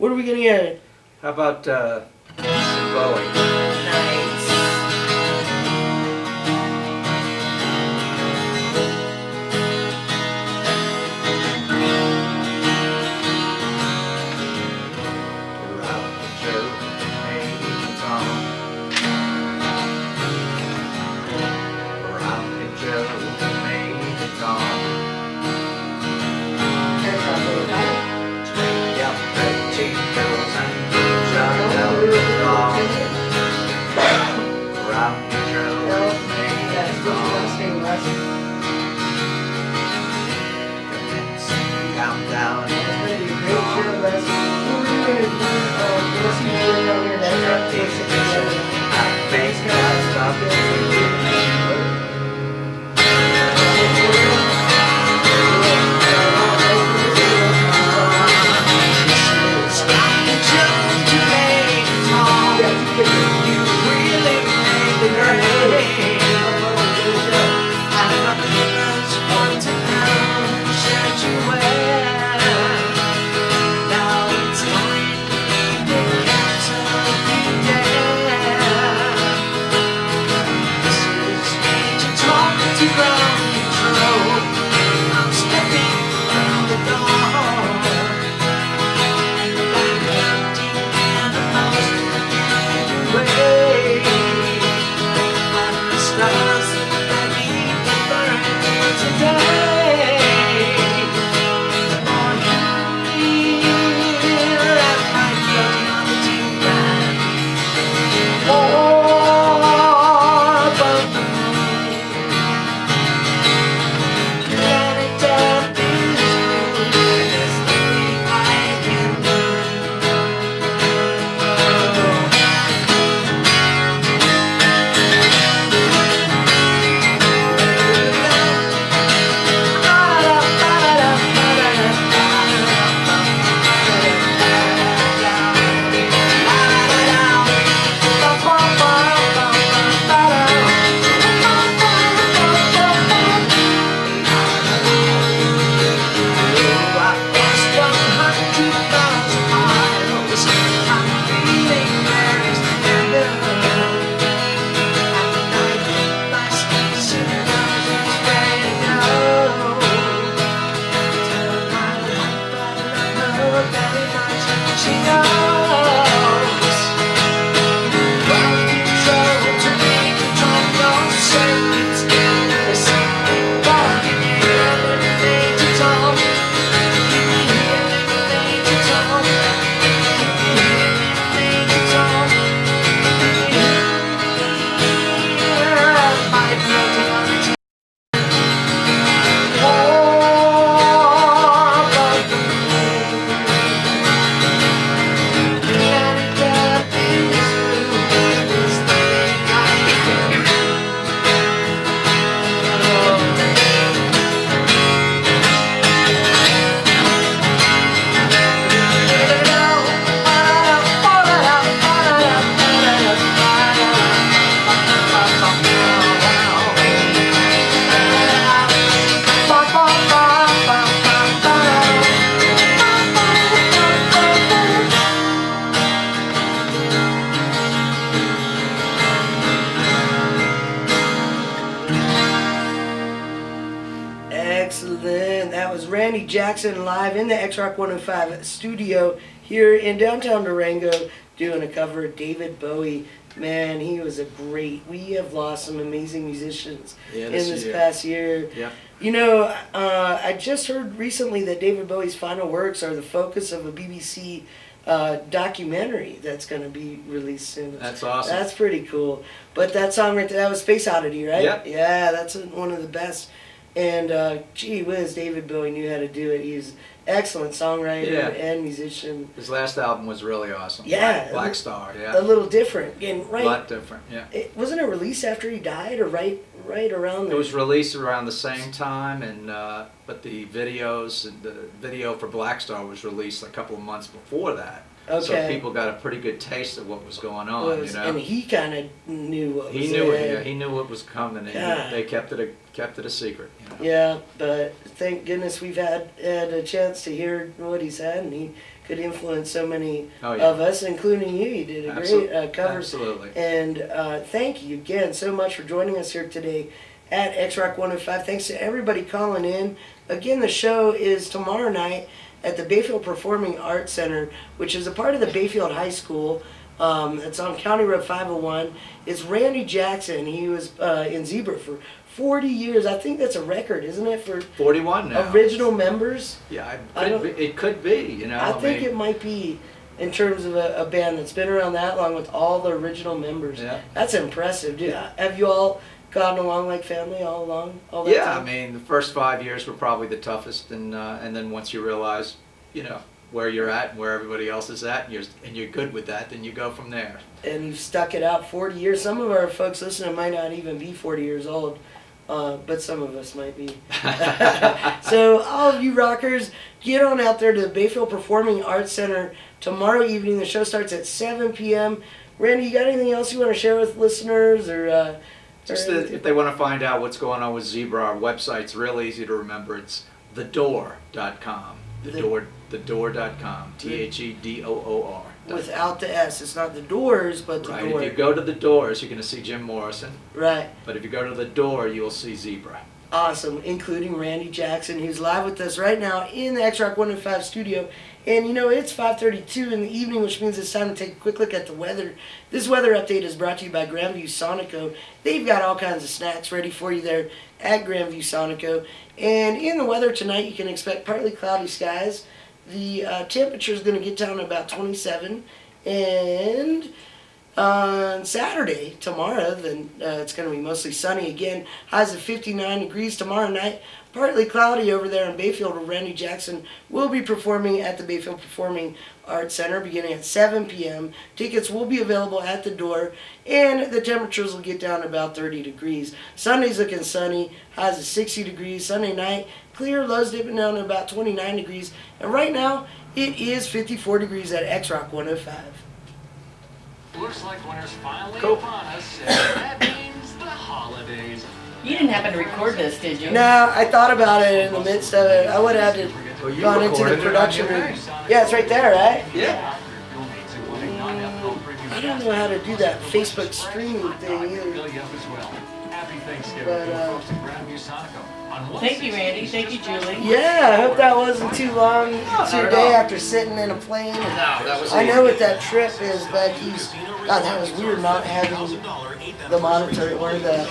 What are we gonna get? How about Bowie? Nice. Around the Joe, maybe Tom. Around the Joe, maybe Tom. Straight up pretty girls and shut down the dog. Around the Joe, maybe Tom. Countdown. Excellent. That was Randy Jackson live in the X-Rock 105 studio here in downtown Durango doing a cover of David Bowie. Man, he was a great. We have lost some amazing musicians in this past year. Yeah. You know, I just heard recently that David Bowie's final works are the focus of a BBC documentary that's going to be released soon. That's awesome. That's pretty cool. But that song right there, that was Space Oddity, right? Yep. Yeah, that's one of the best. And gee whiz, David Bowie knew how to do it. He's excellent songwriter and musician. His last album was really awesome. Yeah. Black Star, yeah. A little different. And A lot different, yeah. Wasn't it released after he died or right around there? It was released around the same time, and but the video for Black Star was released a couple of months before that. Okay. So people got a pretty good taste of what was going on, you know. And he kind of knew what He was knew ahead. it. Yeah, he knew what was coming. And they kept it a secret. You know? Yeah, but thank goodness we've had a chance to hear what he's had, and could influence so many Oh, yeah. of us, including you. You did a great cover. Absolutely. And thank you again so much for joining us here today at X-Rock 105. Thanks to everybody calling in. Again, the show is tomorrow night at the Bayfield Performing Arts Center, which is a part of the Bayfield High School. It's on County Road 501. It's Randy Jackson. He was in Zebra for 40 years. I think that's a record, isn't it, for 41 now. original members? Yeah, I don't- it could be, you know. I think mean, it might be in terms of a band that's been around that long with all the original members. Yeah. That's impressive. Have you all gotten along like family all along? All that Yeah, time? I mean, the first 5 years were probably the toughest, and then once you realize, you know, where you're at and where everybody else is at, and you're good with that, then you go from there. And you've stuck it out 40 years. Some of our folks listening might not even be 40 years old, but some of us might be. So all of you rockers, get on out there to the Bayfield Performing Arts Center tomorrow evening. The show starts at 7 p.m. Randy, you got anything else you want to share with listeners? Just if they want to find out what's going on with Zebra, our website's real easy to remember. It's thedoor.com. Thedoor.com. THEDOOR. Without the S. It's not the doors, but the Right. door. If you go to the doors, you're going to see Jim Morrison. Right. But if you go to the door, you'll see Zebra. Awesome, including Randy Jackson, who's live with us right now in the X-Rock 105 studio. And you know, it's 5:32 in the evening, which means it's time to take a quick look at the weather. This weather update is brought to you by Grandview Sonico. They've got all kinds of snacks ready for you there at Grandview Sonico. And in the weather tonight, you can expect partly cloudy skies. The temperature is going to get down to about 27. And on Saturday, tomorrow, then it's going to be mostly sunny again. Highs of 59 degrees tomorrow night. Partly cloudy over there in Bayfield, where Randy Jackson will be performing at the Bayfield Performing Arts Center beginning at 7 p.m. Tickets will be available at the door, and the temperatures will get down to about 30 degrees. Sunday's looking sunny, highs of 60 degrees. Sunday night, clear, lows dipping down to about 29 degrees. And right now, it is 54 degrees at X-Rock 105. Looks like winter's finally Cool. upon us, and that means the holidays. You didn't happen to record this, did you? No, I thought about it in the midst of it. I would have had to Well, you gone into the recorded it on production your room. thing. Yeah, it's right there, right? Yeah. I don't know how to do that Facebook streaming thing either. Happy Thanksgiving But, to the folks at Grandview Sonico on Thank you, Randy. Thank you, Julie. Yeah, I hope that wasn't too long. It's your not at day all. after sitting in a plane. No, that was I easy. know what that trip is, Becky. God, that was weird not having the monitor or the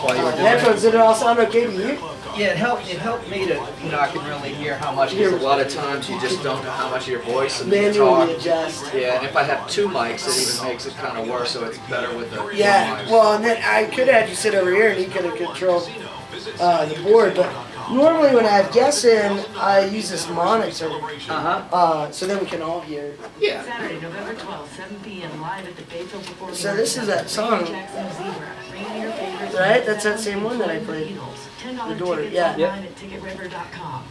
While you were doing it. headphones. Did it all sound okay to you? Yeah, it helped me to, you know, I can really hear how much, because a lot of times you just don't know how much of your voice and the guitar. Manually adjust. Yeah, and if I have two mics, it even makes it kind of worse, so it's better with the one Yeah, mic. well, and then I could have had you sit over here and you could have controlled the board, but normally when I have guests in, I use this monitor, so then we can all hear. Yeah. Saturday, November 12th, 7 p.m. live at the Bayfield Performing So Arts this is Center. that song, Randy Jackson Zebra. Bring in your favorites. right? That's that same one that I played. $10 The Door, tickets yeah. online at ticketriver.com.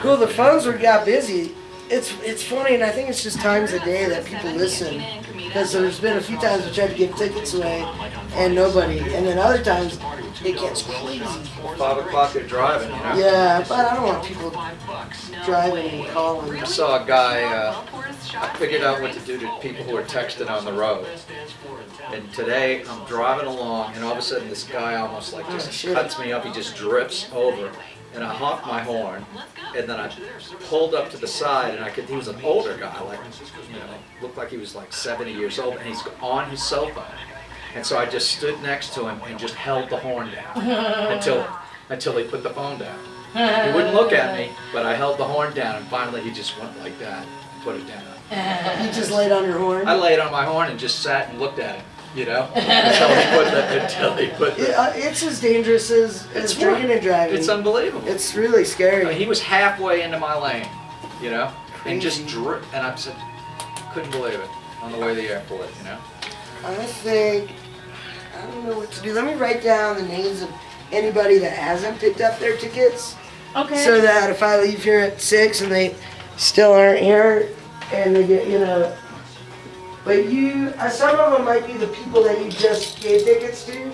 Cool, the phones were got busy. It's funny, and I think it's just times a day that people listen. Because there's been a few times we tried to give tickets away, and nobody. And then other times, it gets crazy. 5 o'clock, you're driving, you know? Yeah, but I don't want people driving and calling. I saw a guy, I figured out what to do to people who are texting on the road. And today, I'm driving along, and all of a sudden, this guy almost like just shit. cuts me up. He just drifts over, and I honked my horn, and then I pulled up to the side, and he was an older guy, like, you know, looked like he was like 70 years old, and he's on his cell phone. And so I just stood next to him and just held the horn down until he put the phone down. He wouldn't look at me, but I held the horn down, and finally he just went like that, and put it down. You just laid on your horn. I laid on my horn and just sat and looked at him, you know, until he put the. It's as dangerous as drinking and driving. It's unbelievable. It's really scary. He was halfway into my lane, you know, and just Crazy. dripped, and I said, couldn't believe it on the way to the airport, you know. I don't know what to do. Let me write down the names of anybody that hasn't picked up their tickets, Okay. so that if I leave here at 6 and they still aren't here, and they get, you know. But some of them might be the people that you just gave tickets to.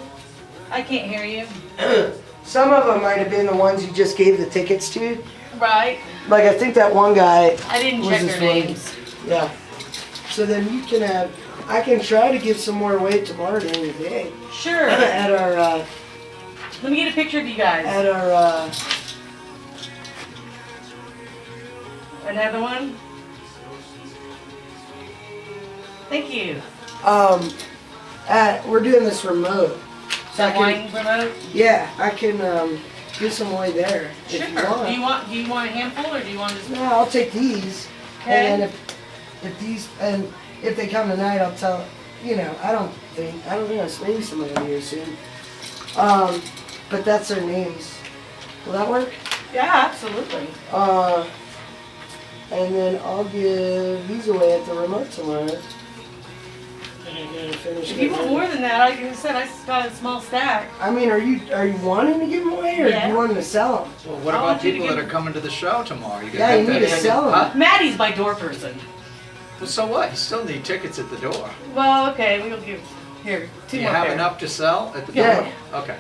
I can't hear you. Some of them might have been the ones you just gave the tickets to. Right. Like I think that one guy. I didn't was check his their name? names. Yeah. So then you can have. I can try to give some more away tomorrow during the day Sure. at our Let me get a picture of you guys. at our. Another one. Thank you. We're doing this remote. So I That can, wine remote. yeah, I can give some away there Sure. if you want. Do you want a handful or do you want just? No, I'll take these. Okay. And if they come tonight, I'll tell. You know, I don't think maybe somebody will be here soon. But that's their names. Will that work? Yeah, absolutely. And then I'll give these away at the remote tomorrow. Finish If you want it. more than that, like I said, I just got a small stack. I mean, are you wanting to give them away, or Yeah. do you want to sell them? Well, what I about want you to people that give- are coming to the show tomorrow? You Yeah, you need to sell them. Huh? Maddie's my door person. Well, so what? You still need tickets at the door. Well, okay, we'll give here two Do you more have pairs. enough to sell at the Yeah. door? Okay.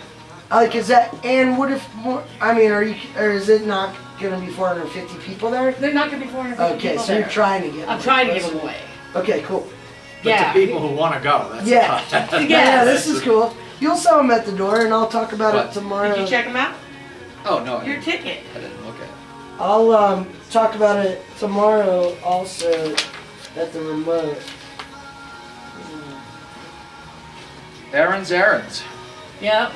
Like, is that? And what if more? I mean, or is it not gonna be 450 people there? They're not gonna be 450 Okay, people so there. you're trying to get. I'm them. trying to give them away. Okay, cool. But Yeah. to people who want to go, that's Yeah. tough. Yeah, Yes. this is cool. You'll sell them at the door, and I'll talk about What? it tomorrow. Did you check them out? Oh, no, I Your didn't, ticket. I didn't look at it. I'll talk about it tomorrow also at the remote. Errands. Yep.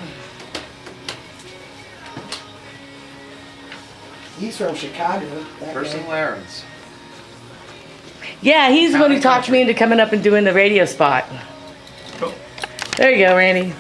He's from Chicago. That guy. Personal errands. Yeah, he's the one who County talked me country. into coming up and doing the radio spot. Cool. There you go, Randy.